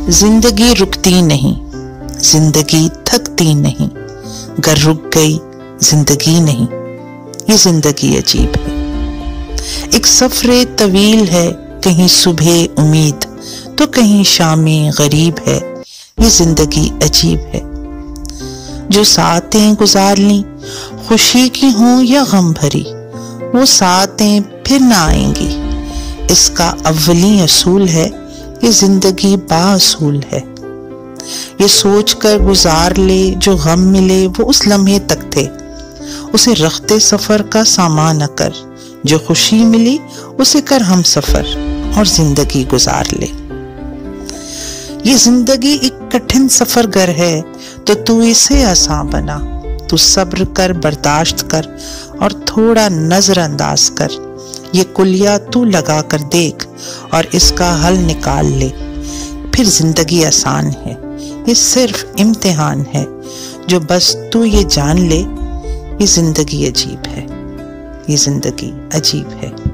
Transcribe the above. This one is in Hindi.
जिंदगी रुकती नहीं, जिंदगी थकती नहीं, गर रुक गई जिंदगी नहीं, ये जिंदगी अजीब है। एक सफरे तवील है, कहीं सुबह उम्मीद तो कहीं शामें गरीब है, ये जिंदगी अजीब है। जो सातें गुजार ली खुशी की हों या गम भरी, वो सातें फिर ना आएंगी, इसका अव्वली असूल है, ये जिंदगी बाअसूल है। ये सोच कर गुजार ले जो गम मिले वो उस लम्हे तक थे, उसे रखते सफर का सामान न कर, जो खुशी मिली उसे कर हम सफर और जिंदगी गुजार ले। ये जिंदगी एक कठिन सफर गर है तो तू इसे आसान बना, तू सब्र कर, बर्दाश्त कर और थोड़ा नजरअंदाज कर। ये कुलिया तू लगा कर देख और इसका हल निकाल ले, फिर जिंदगी आसान है, ये सिर्फ इम्तिहान है। जो बस तू ये जान ले, ये जिंदगी अजीब है, ये जिंदगी अजीब है।